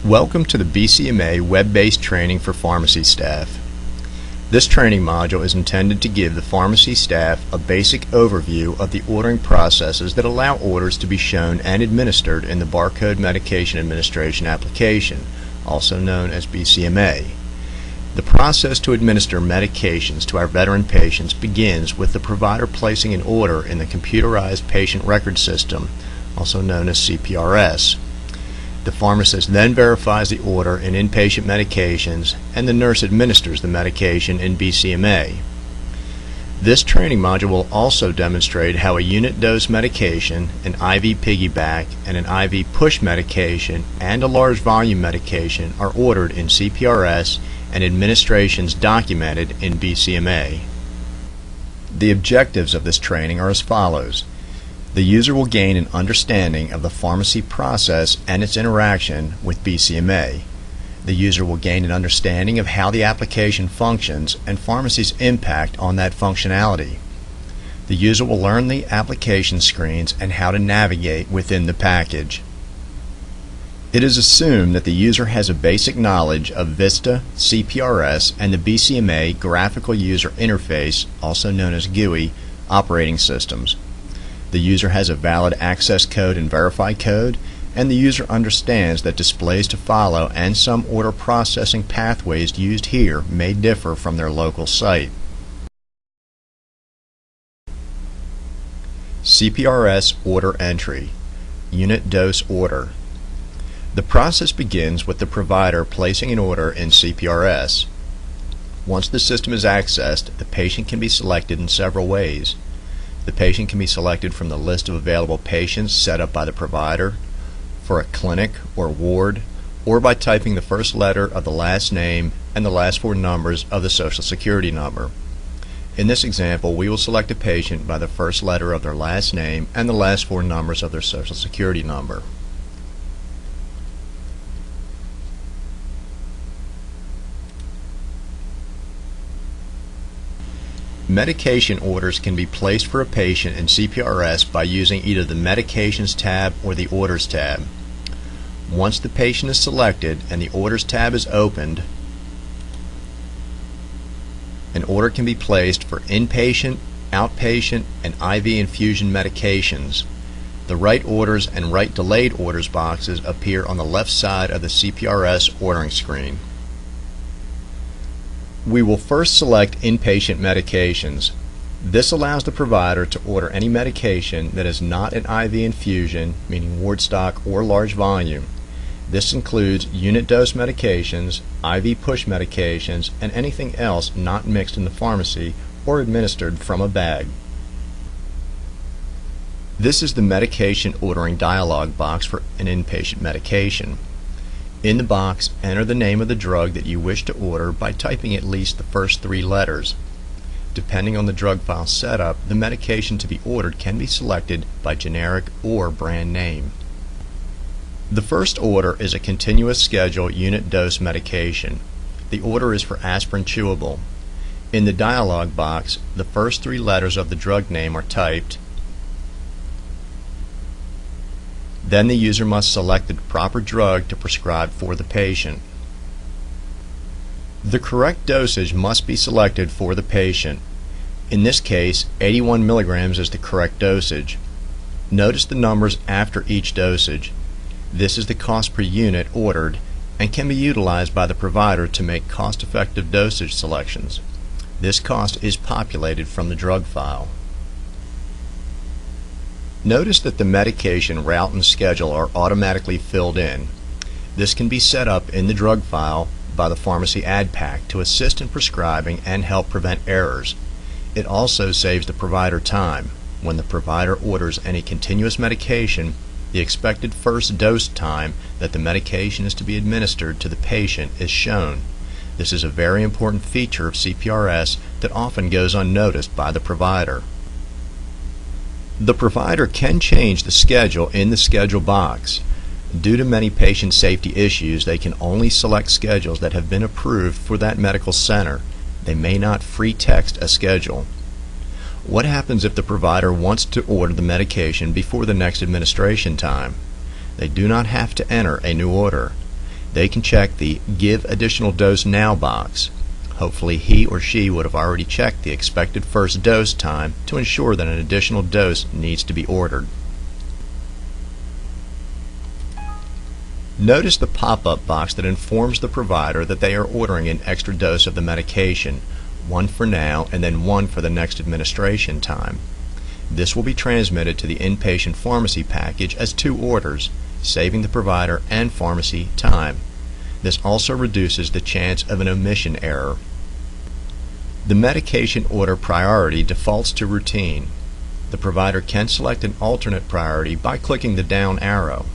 Welcome to the BCMA web-based training for pharmacy staff. This training module is intended to give the pharmacy staff a basic overview of the ordering processes that allow orders to be shown and administered in the Barcode Medication Administration application, also known as BCMA. The process to administer medications to our veteran patients begins with the provider placing an order in the Computerized Patient Record System, also known as CPRS. The pharmacist then verifies the order in inpatient medications, and the nurse administers the medication in BCMA. This training module will also demonstrate how a unit dose medication, an IV piggyback, and an IV push medication, and a large volume medication are ordered in CPRS and administrations documented in BCMA. The objectives of this training are as follows. The user will gain an understanding of the pharmacy process and its interaction with BCMA. The user will gain an understanding of how the application functions and pharmacy's impact on that functionality. The user will learn the application screens and how to navigate within the package. It is assumed that the user has a basic knowledge of VISTA, CPRS, and the BCMA Graphical User Interface, also known as GUI, operating systems. The user has a valid access code and verify code, and the user understands that displays to follow and some order processing pathways used here may differ from their local site. CPRS order entry, unit dose order. The process begins with the provider placing an order in CPRS. Once the system is accessed, the patient can be selected in several ways. The patient can be selected from the list of available patients set up by the provider, for a clinic or ward, or by typing the first letter of the last name and the last four numbers of the Social Security number. In this example, we will select a patient by the first letter of their last name and the last four numbers of their Social Security number. Medication orders can be placed for a patient in CPRS by using either the Medications tab or the Orders tab. Once the patient is selected and the Orders tab is opened, an order can be placed for inpatient, outpatient, and IV infusion medications. The Write Orders and Write Delayed Orders boxes appear on the left side of the CPRS ordering screen. We will first select inpatient medications. This allows the provider to order any medication that is not an IV infusion, meaning ward stock or large volume. This includes unit dose medications, IV push medications, and anything else not mixed in the pharmacy or administered from a bag. This is the medication ordering dialog box for an inpatient medication. In the box, enter the name of the drug that you wish to order by typing at least the first three letters. Depending on the drug file setup, the medication to be ordered can be selected by generic or brand name. The first order is a continuous schedule unit dose medication. The order is for aspirin chewable. In the dialog box, the first three letters of the drug name are typed. Then the user must select the proper drug to prescribe for the patient. The correct dosage must be selected for the patient. In this case, 81 milligrams is the correct dosage. Notice the numbers after each dosage. This is the cost per unit ordered and can be utilized by the provider to make cost-effective dosage selections. This cost is populated from the drug file. Notice that the medication route and schedule are automatically filled in. This can be set up in the drug file by the pharmacy ad pack to assist in prescribing and help prevent errors. It also saves the provider time. When the provider orders any continuous medication, the expected first dose time that the medication is to be administered to the patient is shown. This is a very important feature of CPRS that often goes unnoticed by the provider. The provider can change the schedule in the schedule box. Due to many patient safety issues, they can only select schedules that have been approved for that medical center. They may not free text a schedule. What happens if the provider wants to order the medication before the next administration time? They do not have to enter a new order. they can check the Give Additional Dose Now box. Hopefully he or she would have already checked the expected first dose time to ensure that an additional dose needs to be ordered. Notice the pop-up box that informs the provider that they are ordering an extra dose of the medication, one for now and then one for the next administration time. This will be transmitted to the inpatient pharmacy package as 2 orders, saving the provider and pharmacy time. This also reduces the chance of an omission error. The medication order priority defaults to routine. The provider can select an alternate priority by clicking the down arrow.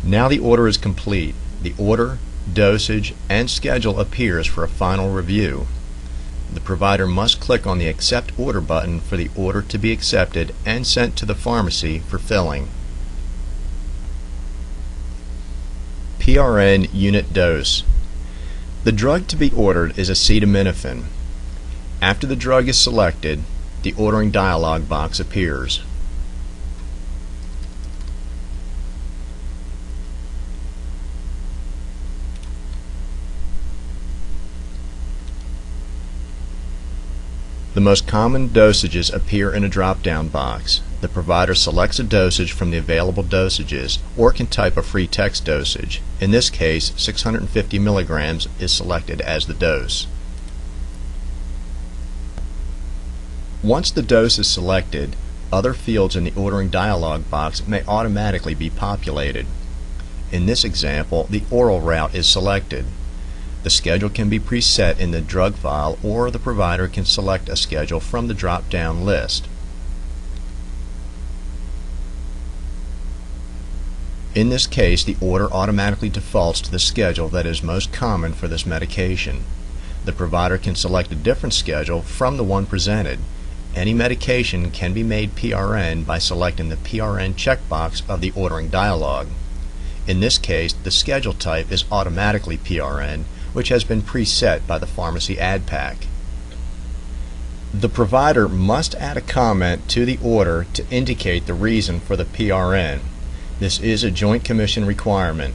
Now the order is complete. The order, dosage, and schedule appears for a final review. The provider must click on the Accept Order button for the order to be accepted and sent to the pharmacy for filling. PRN unit dose. The drug to be ordered is acetaminophen. After the drug is selected, the ordering dialog box appears. The most common dosages appear in a drop-down box. The provider selects a dosage from the available dosages or can type a free text dosage. In this case, 650 milligrams is selected as the dose. Once the dose is selected, other fields in the ordering dialog box may automatically be populated. In this example, the oral route is selected. The schedule can be preset in the drug file, or the provider can select a schedule from the drop-down list. In this case, the order automatically defaults to the schedule that is most common for this medication. The provider can select a different schedule from the one presented. Any medication can be made PRN by selecting the PRN checkbox of the ordering dialog. In this case, the schedule type is automatically PRN, which has been preset by the pharmacy ad pack. The provider must add a comment to the order to indicate the reason for the PRN. This is a Joint Commission requirement.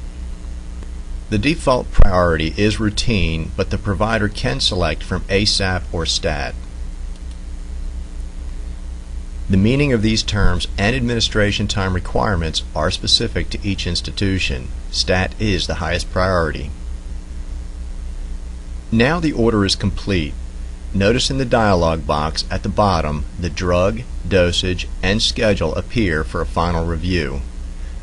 The default priority is routine, but the provider can select from ASAP or STAT. The meaning of these terms and administration time requirements are specific to each institution. STAT is the highest priority. Now the order is complete. Notice in the dialog box at the bottom the drug, dosage, and schedule appear for a final review.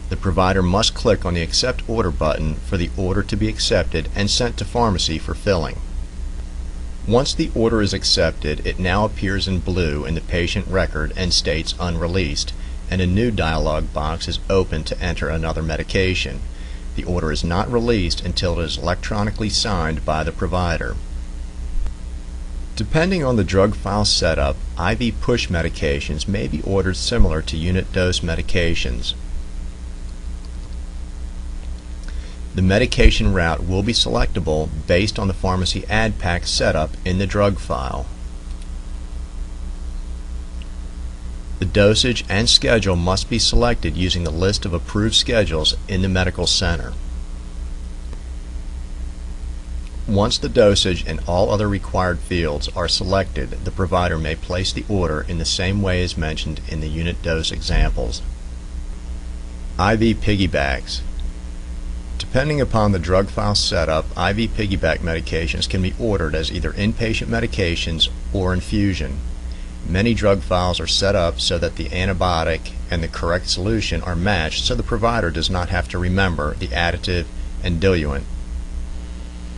The provider must click on the Accept Order button for the order to be accepted and sent to pharmacy for filling. Once the order is accepted, it now appears in blue in the patient record and states unreleased, and a new dialog box is open to enter another medication. The order is not released until it is electronically signed by the provider. Depending on the drug file setup, IV push medications may be ordered similar to unit dose medications. The medication route will be selectable based on the pharmacy ad pack setup in the drug file. The dosage and schedule must be selected using the list of approved schedules in the medical center. Once the dosage and all other required fields are selected, the provider may place the order in the same way as mentioned in the unit dose examples. IV piggybacks. Depending upon the drug file setup, IV piggyback medications can be ordered as either inpatient medications or infusion. Many drug files are set up so that the antibiotic and the correct solution are matched, so the provider does not have to remember the additive and diluent.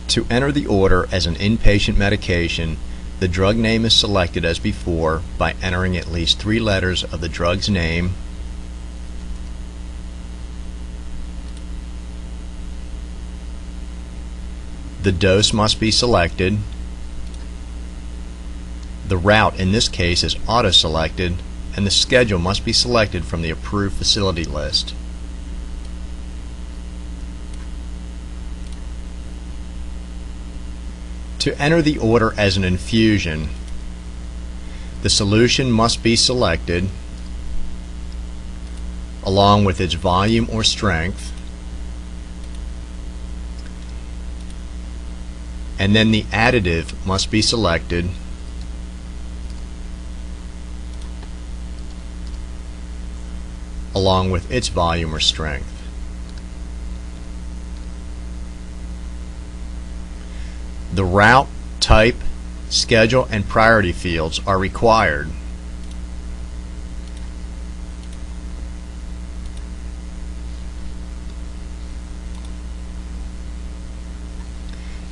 To enter the order as an inpatient medication, the drug name is selected as before by entering at least 3 letters of the drug's name, the dose must be selected, the route in this case is auto-selected, and the schedule must be selected from the approved facility list. To enter the order as an infusion, the solution must be selected, along with its volume or strength, and then the additive must be selected along with its volume or strength. The route, type, schedule, and priority fields are required.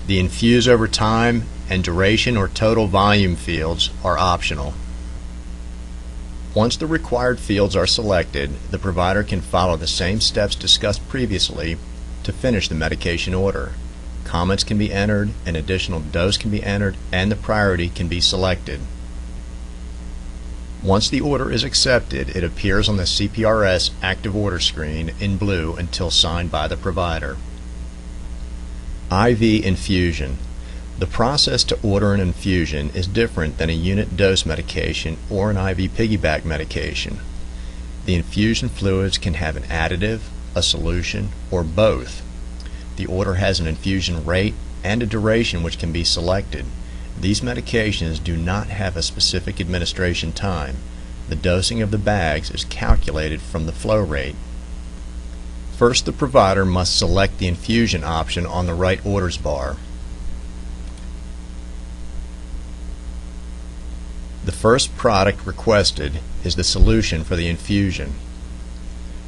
The infuse over time and duration or total volume fields are optional. Once the required fields are selected, the provider can follow the same steps discussed previously to finish the medication order. Comments can be entered, an additional dose can be entered, and the priority can be selected. Once the order is accepted, it appears on the CPRS active order screen in blue until signed by the provider. IV infusion. The process to order an infusion is different than a unit dose medication or an IV piggyback medication. The infusion fluids can have an additive, a solution, or both. The order has an infusion rate and a duration which can be selected. These medications do not have a specific administration time. The dosing of the bags is calculated from the flow rate. First, the provider must select the infusion option on the right orders bar. The first product requested is the solution for the infusion.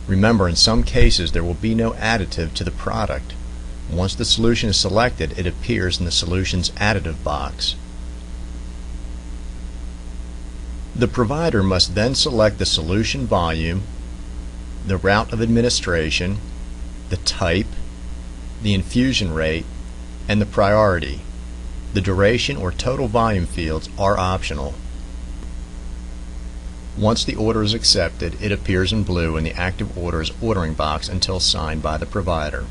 Remember, in some cases there will be no additive to the product. Once the solution is selected, it appears in the solution's additive box. The provider must then select the solution volume, the route of administration, the type, the infusion rate, and the priority. The duration or total volume fields are optional. Once the order is accepted, it appears in blue in the active orders ordering box until signed by the provider.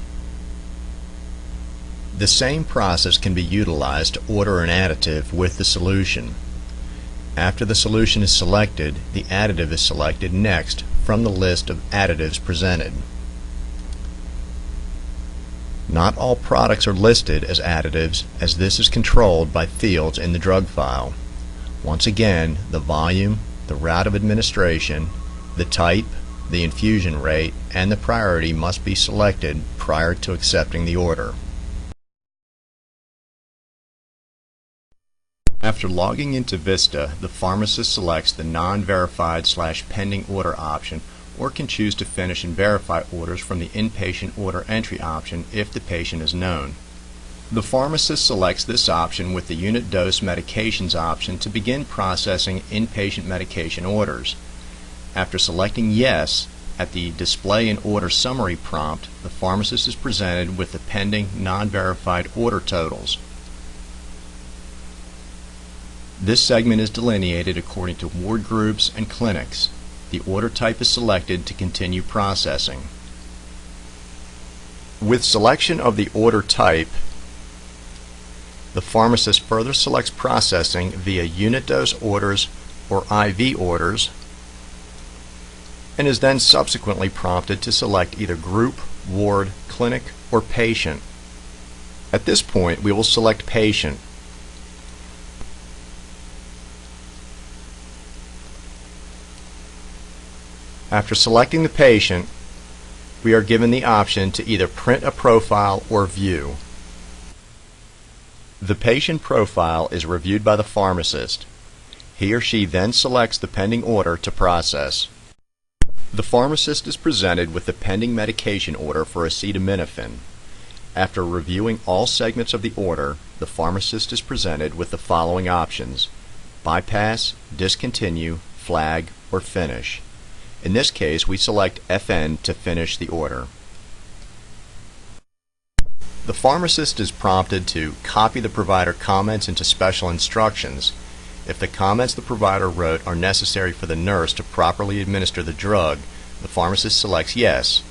The same process can be utilized to order an additive with the solution. After the solution is selected, the additive is selected next from the list of additives presented. Not all products are listed as additives, as this is controlled by fields in the drug file. Once again, the volume, the route of administration, the type, the infusion rate, and the priority must be selected prior to accepting the order. After logging into Vista, the pharmacist selects the non-verified/pending order option, or can choose to finish and verify orders from the inpatient order entry option if the patient is known. The pharmacist selects this option with the unit dose medications option to begin processing inpatient medication orders. After selecting Yes, at the Display and Order Summary prompt, the pharmacist is presented with the pending non-verified order totals. This segment is delineated according to ward groups and clinics. The order type is selected to continue processing. With selection of the order type, the pharmacist further selects processing via unit dose orders or IV orders, and is then subsequently prompted to select either group, ward, clinic, or patient. At this point, we will select patient. After selecting the patient, we are given the option to either print a profile or view. The patient profile is reviewed by the pharmacist. He or she then selects the pending order to process. The pharmacist is presented with the pending medication order for acetaminophen. After reviewing all segments of the order, the pharmacist is presented with the following options: bypass, discontinue, flag, or finish. In this case, we select FN to finish the order. The pharmacist is prompted to copy the provider comments into special instructions. If the comments the provider wrote are necessary for the nurse to properly administer the drug, the pharmacist selects Yes.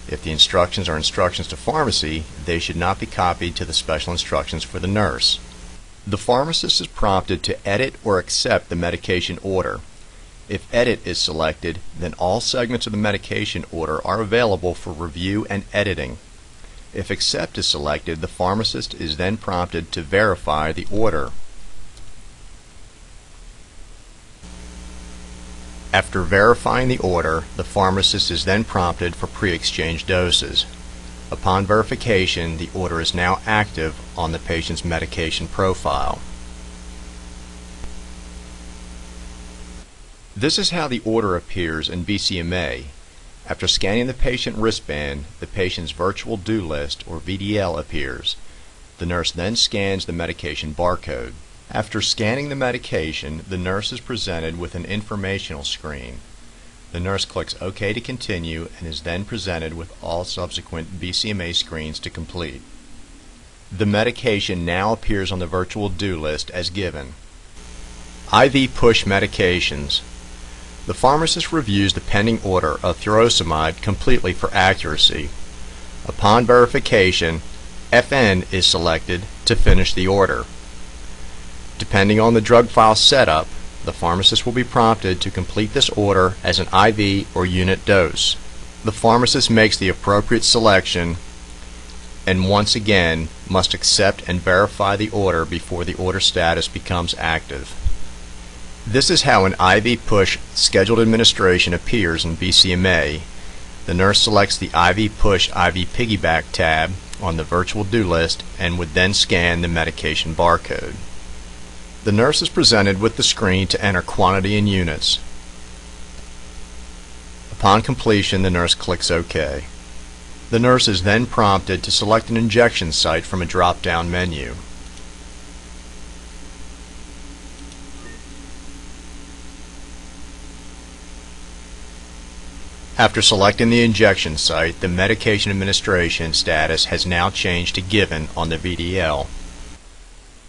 If the instructions are instructions to pharmacy, they should not be copied to the special instructions for the nurse. The pharmacist is prompted to edit or accept the medication order. If Edit is selected, then all segments of the medication order are available for review and editing. If Accept is selected, the pharmacist is then prompted to verify the order. After verifying the order, the pharmacist is then prompted for pre-exchange doses. Upon verification, the order is now active on the patient's medication profile. This is how the order appears in BCMA. After scanning the patient wristband, the patient's virtual due list, or VDL, appears. The nurse then scans the medication barcode. After scanning the medication, the nurse is presented with an informational screen. The nurse clicks OK to continue and is then presented with all subsequent BCMA screens to complete. The medication now appears on the virtual due list as given. IV push medications. The pharmacist reviews the pending order of furosemide completely for accuracy. Upon verification, FN is selected to finish the order. Depending on the drug file setup, the pharmacist will be prompted to complete this order as an IV or unit dose. The pharmacist makes the appropriate selection and once again must accept and verify the order before the order status becomes active. This is how an IV push scheduled administration appears in BCMA. The nurse selects the IV push IV piggyback tab on the virtual due list and would then scan the medication barcode. The nurse is presented with the screen to enter quantity in units. Upon completion, the nurse clicks OK. The nurse is then prompted to select an injection site from a drop-down menu. After selecting the injection site, the medication administration status has now changed to given on the VDL.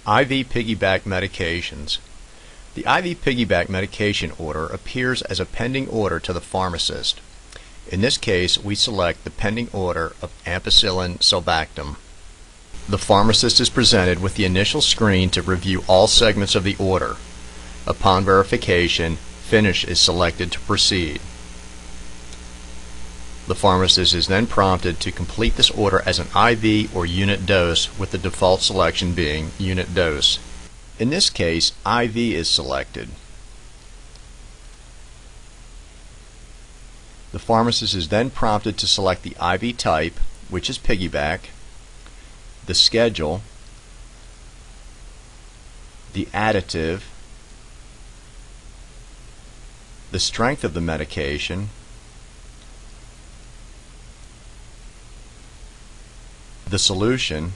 IV piggyback medications. The IV piggyback medication order appears as a pending order to the pharmacist. In this case, we select the pending order of ampicillin sulbactam. The pharmacist is presented with the initial screen to review all segments of the order. Upon verification, Finish is selected to proceed. The pharmacist is then prompted to complete this order as an IV or unit dose, with the default selection being unit dose. In this case, IV is selected. The pharmacist is then prompted to select the IV type, which is piggyback, the schedule, the additive, the strength of the medication, the solution,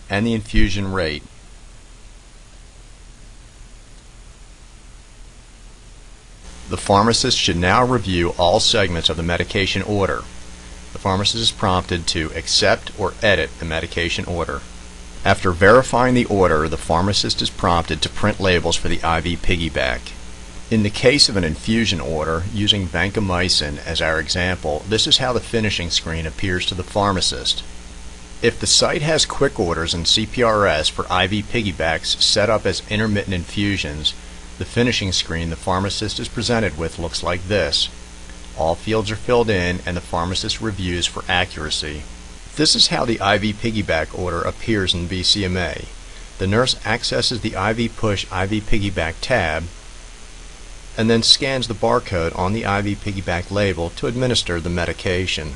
and the infusion rate. The pharmacist should now review all segments of the medication order. The pharmacist is prompted to accept or edit the medication order. After verifying the order, the pharmacist is prompted to print labels for the IV piggyback. In the case of an infusion order, using vancomycin as our example, this is how the finishing screen appears to the pharmacist. If the site has quick orders and CPRS for IV piggybacks set up as intermittent infusions, the finishing screen the pharmacist is presented with looks like this. All fields are filled in and the pharmacist reviews for accuracy. This is how the IV piggyback order appears in BCMA. The nurse accesses the IV push IV piggyback tab and then scans the barcode on the IV piggyback label to administer the medication.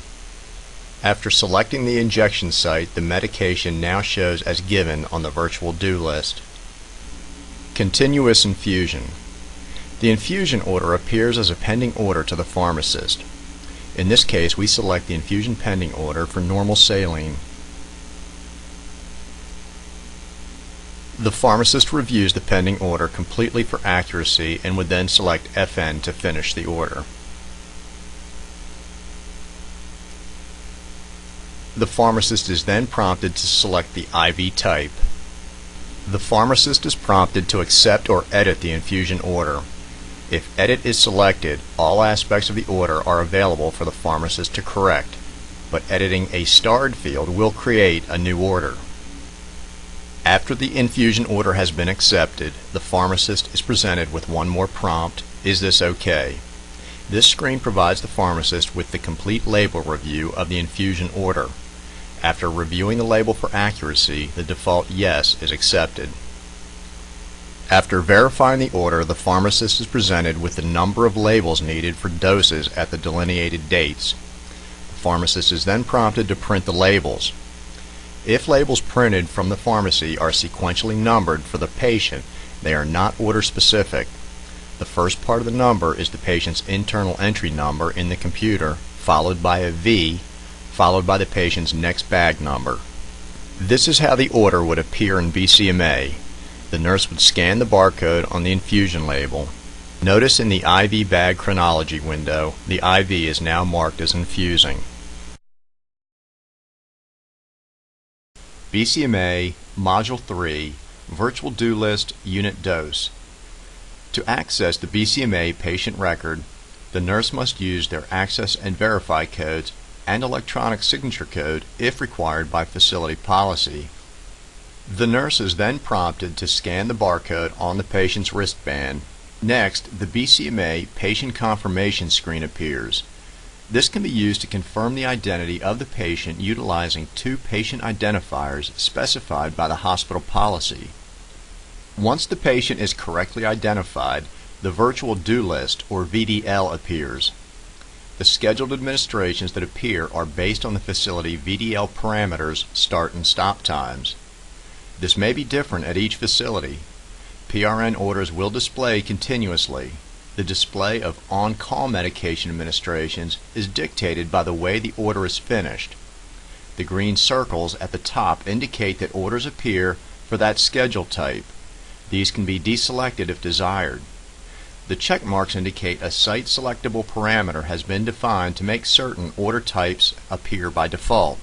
After selecting the injection site, the medication now shows as given on the virtual due list. Continuous infusion. The infusion order appears as a pending order to the pharmacist. In this case, we select the infusion pending order for normal saline. The pharmacist reviews the pending order completely for accuracy and would then select FN to finish the order. The pharmacist is then prompted to select the IV type. The pharmacist is prompted to accept or edit the infusion order. If Edit is selected, all aspects of the order are available for the pharmacist to correct, but editing a starred field will create a new order. After the infusion order has been accepted, the pharmacist is presented with one more prompt, "Is this okay?" This screen provides the pharmacist with the complete label review of the infusion order. After reviewing the label for accuracy, the default "Yes" is accepted. After verifying the order, the pharmacist is presented with the number of labels needed for doses at the delineated dates. The pharmacist is then prompted to print the labels. If labels printed from the pharmacy are sequentially numbered for the patient, they are not order specific. The first part of the number is the patient's internal entry number in the computer, followed by a V, followed by the patient's next bag number. This is how the order would appear in BCMA. The nurse would scan the barcode on the infusion label. Notice in the IV bag chronology window, the IV is now marked as infusing. BCMA Module 3 Virtual Do List Unit Dose. To access the BCMA patient record, the nurse must use their Access and Verify codes and electronic signature code if required by facility policy. The nurse is then prompted to scan the barcode on the patient's wristband. Next, the BCMA patient confirmation screen appears. This can be used to confirm the identity of the patient utilizing two patient identifiers specified by the hospital policy. Once the patient is correctly identified, the Virtual Do List, or VDL, appears. The scheduled administrations that appear are based on the facility VDL parameters, start and stop times. This may be different at each facility. PRN orders will display continuously. The display of on-call medication administrations is dictated by the way the order is finished. The green circles at the top indicate that orders appear for that schedule type. These can be deselected if desired. The check marks indicate a site selectable parameter has been defined to make certain order types appear by default.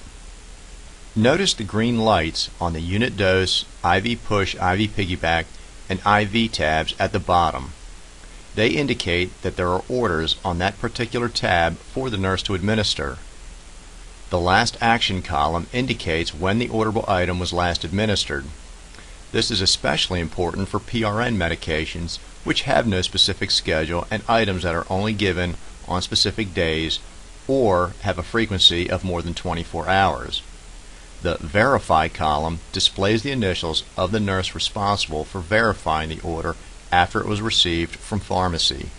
Notice the green lights on the Unit Dose, IV Push, IV Piggyback, and IV tabs at the bottom. They indicate that there are orders on that particular tab for the nurse to administer. The last action column indicates when the orderable item was last administered. This is especially important for PRN medications which have no specific schedule and items that are only given on specific days or have a frequency of more than 24 hours. The Verify column displays the initials of the nurse responsible for verifying the order after it was received from pharmacy.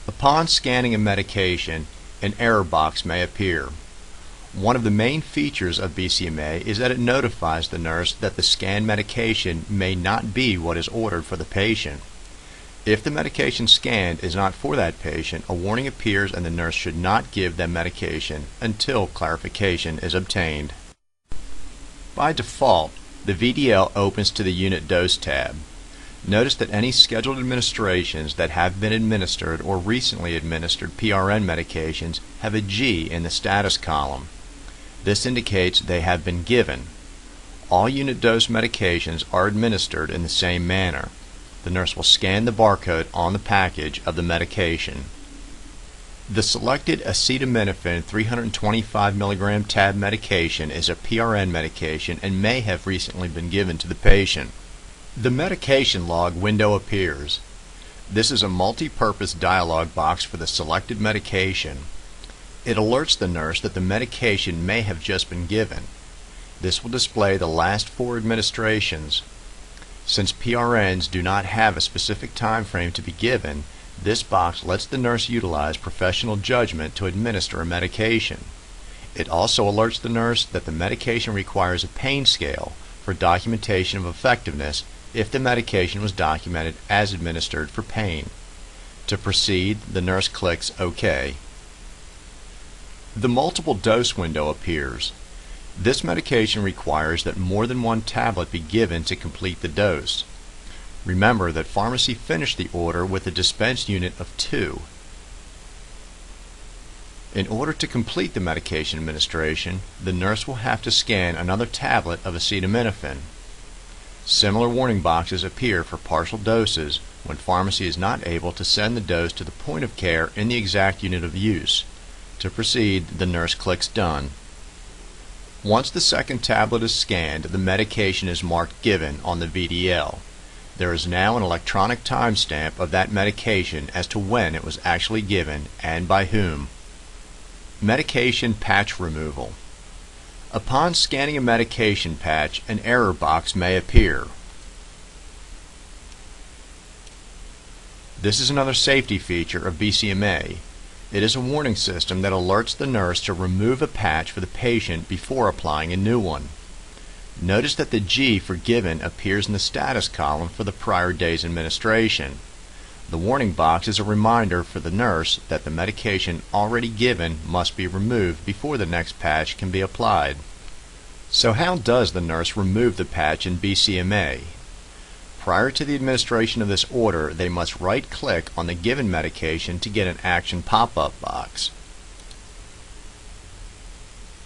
Upon scanning a medication, an error box may appear. One of the main features of BCMA is that it notifies the nurse that the scanned medication may not be what is ordered for the patient. If the medication scanned is not for that patient, a warning appears and the nurse should not give them medication until clarification is obtained. By default, the VDL opens to the Unit Dose tab. Notice that any scheduled administrations that have been administered or recently administered PRN medications have a G in the status column. This indicates they have been given. All unit dose medications are administered in the same manner. The nurse will scan the barcode on the package of the medication. The selected acetaminophen 325 mg tab medication is a PRN medication and may have recently been given to the patient. The medication log window appears. This is a multi-purpose dialog box for the selected medication. It alerts the nurse that the medication may have just been given. This will display the last 4 administrations. Since PRNs do not have a specific time frame to be given, this box lets the nurse utilize professional judgment to administer a medication. It also alerts the nurse that the medication requires a pain scale for documentation of effectiveness if the medication was documented as administered for pain. To proceed, the nurse clicks OK. The multiple dose window appears. This medication requires that more than one tablet be given to complete the dose. Remember that pharmacy finished the order with a dispense unit of 2. In order to complete the medication administration, the nurse will have to scan another tablet of acetaminophen. Similar warning boxes appear for partial doses when pharmacy is not able to send the dose to the point of care in the exact unit of use. To proceed, the nurse clicks Done. Once the second tablet is scanned, the medication is marked Given on the VDL. There is now an electronic timestamp of that medication as to when it was actually given and by whom. Medication patch removal. Upon scanning a medication patch, an error box may appear. This is another safety feature of BCMA. It is a warning system that alerts the nurse to remove a patch for the patient before applying a new one. Notice that the G for given appears in the status column for the prior day's administration. The warning box is a reminder for the nurse that the medication already given must be removed before the next patch can be applied. So how does the nurse remove the patch in BCMA? Prior to the administration of this order, they must right-click on the given medication to get an action pop-up box.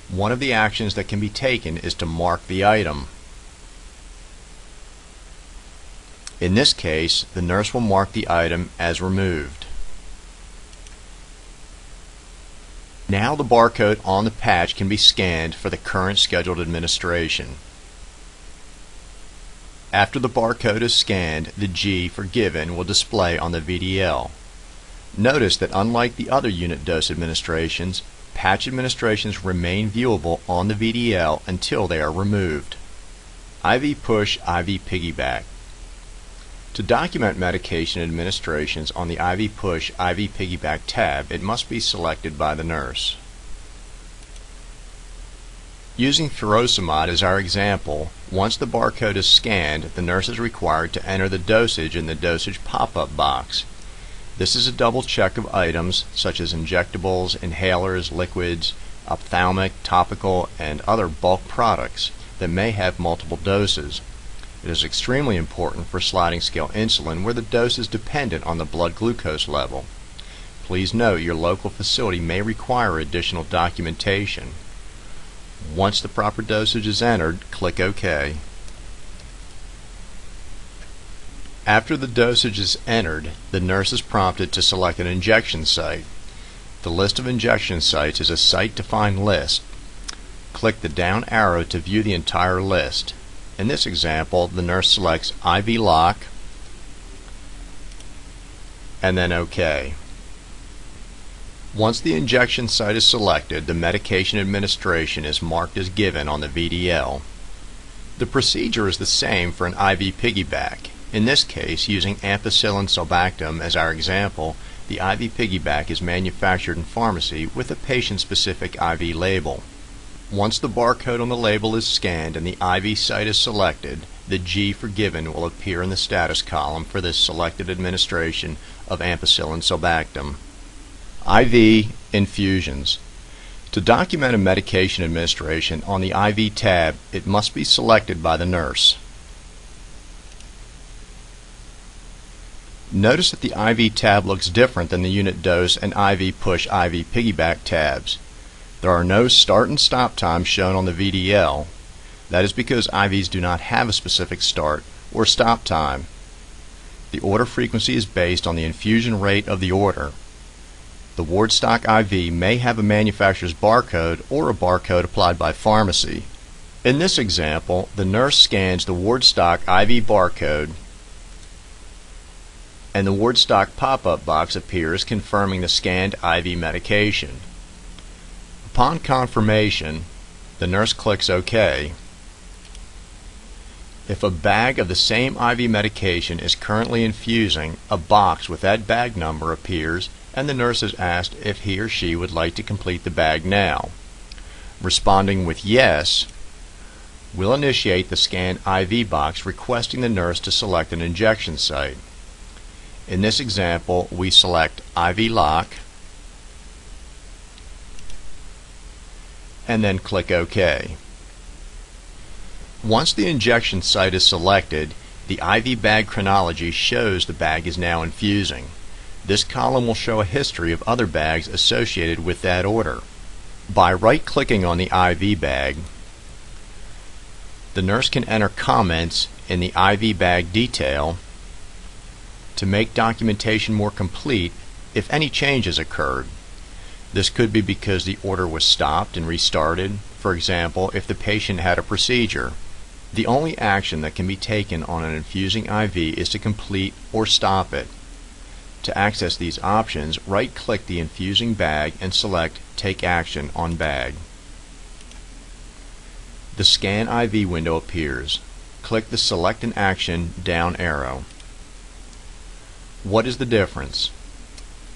One of the actions that can be taken is to mark the item. In this case, the nurse will mark the item as removed. Now the barcode on the patch can be scanned for the current scheduled administration. After the barcode is scanned, the G for given will display on the VDL. Notice that unlike the other unit dose administrations, patch administrations remain viewable on the VDL until they are removed. IV push, IV piggyback. To document medication administrations on the IV push, IV piggyback tab, it must be selected by the nurse. Using furosemide as our example, once the barcode is scanned, the nurse is required to enter the dosage in the dosage pop-up box. This is a double check of items such as injectables, inhalers, liquids, ophthalmic, topical, and other bulk products that may have multiple doses. It is extremely important for sliding scale insulin where the dose is dependent on the blood glucose level. Please note your local facility may require additional documentation. Once the proper dosage is entered, click OK. After the dosage is entered, the nurse is prompted to select an injection site. The list of injection sites is a site-defined list. Click the down arrow to view the entire list. In this example, the nurse selects IV lock and then OK. Once the injection site is selected, the medication administration is marked as given on the VDL. The procedure is the same for an IV piggyback. In this case, using ampicillin sulbactam as our example, the IV piggyback is manufactured in pharmacy with a patient-specific IV label. Once the barcode on the label is scanned and the IV site is selected, the G for given will appear in the status column for this selected administration of ampicillin sulbactam. IV infusions. To document a medication administration on the IV tab, it must be selected by the nurse. Notice that the IV tab looks different than the unit dose and IV push IV piggyback tabs. There are no start and stop times shown on the VDL. That is because IVs do not have a specific start or stop time. The order frequency is based on the infusion rate of the order. The ward stock IV may have a manufacturer's barcode or a barcode applied by pharmacy. In this example, the nurse scans the ward stock IV barcode and the ward stock pop-up box appears confirming the scanned IV medication. Upon confirmation, the nurse clicks OK. If a bag of the same IV medication is currently infusing, a box with that bag number appears and the nurse is asked if he or she would like to complete the bag now. Responding with yes, we'll initiate the scan IV box requesting the nurse to select an injection site. In this example, we select IV lock and then click OK. Once the injection site is selected, the IV bag chronology shows the bag is now infusing. This column will show a history of other bags associated with that order. By right-clicking on the IV bag, the nurse can enter comments in the IV bag detail to make documentation more complete if any changes occurred. This could be because the order was stopped and restarted, for example, if the patient had a procedure. The only action that can be taken on an infusing IV is to complete or stop it. To access these options, right-click the infusing bag and select Take Action on Bag. The Scan IV window appears. Click the Select an Action down arrow. What is the difference?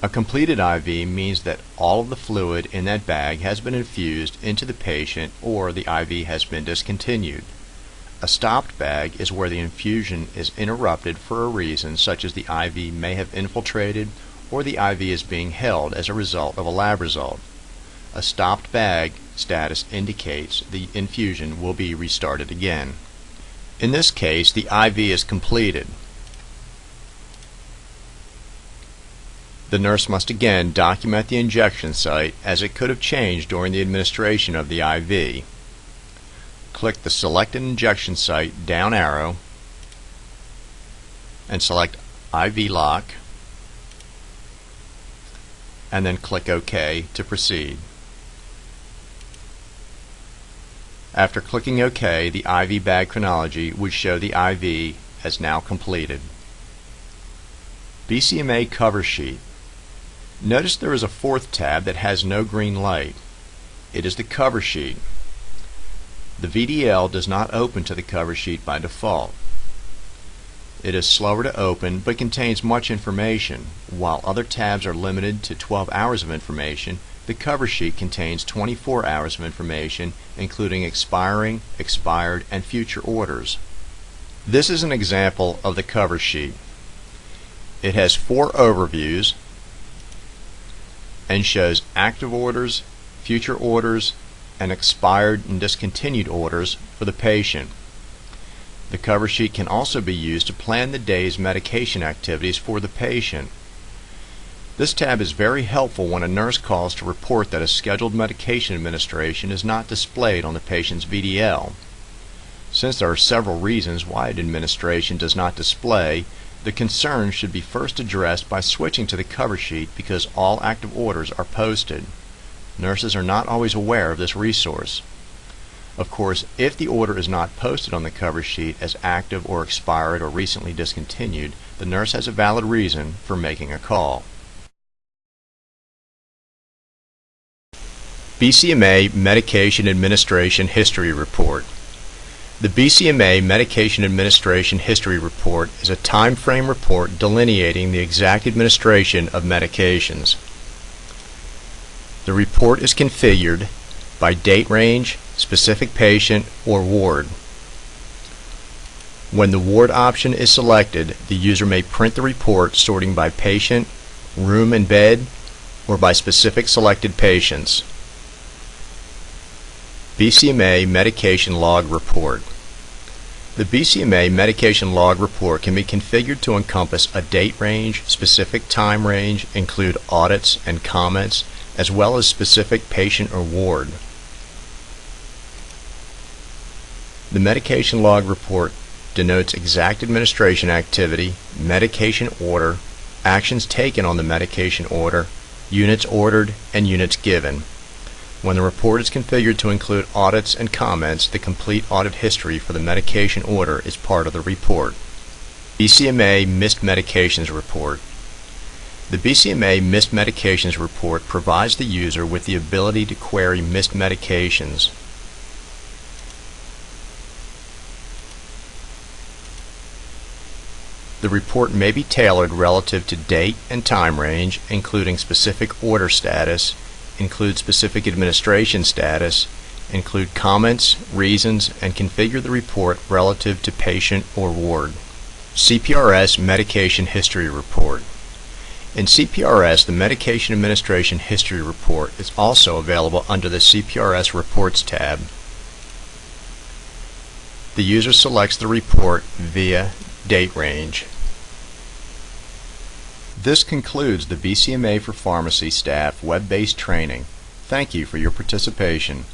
A completed IV means that all of the fluid in that bag has been infused into the patient or the IV has been discontinued. A stopped bag is where the infusion is interrupted for a reason such as the IV may have infiltrated or the IV is being held as a result of a lab result. A stopped bag status indicates the infusion will be restarted again. In this case, the IV is completed. The nurse must again document the injection site as it could have changed during the administration of the IV. Click the Select an Injection Site down arrow and select IV Lock, and then click OK to proceed. After clicking OK, the IV bag chronology would show the IV as now completed. BCMA cover sheet. Notice there is a fourth tab that has no green light. It is the cover sheet. The VDL does not open to the cover sheet by default. It is slower to open but contains much information. While other tabs are limited to 12 hours of information, the cover sheet contains 24 hours of information, including expiring, expired, and future orders. This is an example of the cover sheet. It has 4 overviews and shows active orders, future orders, and expired and discontinued orders for the patient. The cover sheet can also be used to plan the day's medication activities for the patient. This tab is very helpful when a nurse calls to report that a scheduled medication administration is not displayed on the patient's VDL. Since there are several reasons why an administration does not display, the concern should be first addressed by switching to the cover sheet because all active orders are posted. Nurses are not always aware of this resource. Of course, if the order is not posted on the cover sheet as active or expired or recently discontinued, the nurse has a valid reason for making a call. BCMA Medication Administration History Report. The BCMA Medication Administration History Report is a time frame report delineating the exact administration of medications. The report is configured by date range, specific patient, or ward. When the ward option is selected, the user may print the report sorting by patient, room and bed, or by specific selected patients. BCMA Medication Log Report. The BCMA Medication Log Report can be configured to encompass a date range, specific time range, include audits and comments, as well as specific patient or ward. The Medication Log Report denotes exact administration activity, medication order, actions taken on the medication order, units ordered, and units given. When the report is configured to include audits and comments, the complete audit history for the medication order is part of the report. BCMA Missed Medications Report. The BCMA Missed Medications Report provides the user with the ability to query missed medications. The report may be tailored relative to date and time range, including specific order status, include specific administration status, include comments, reasons, and configure the report relative to patient or ward. CPRS Medication History Report. In CPRS, the Medication Administration History Report is also available under the CPRS Reports tab. The user selects the report via date range. This concludes the BCMA for Pharmacy staff web-based training. Thank you for your participation.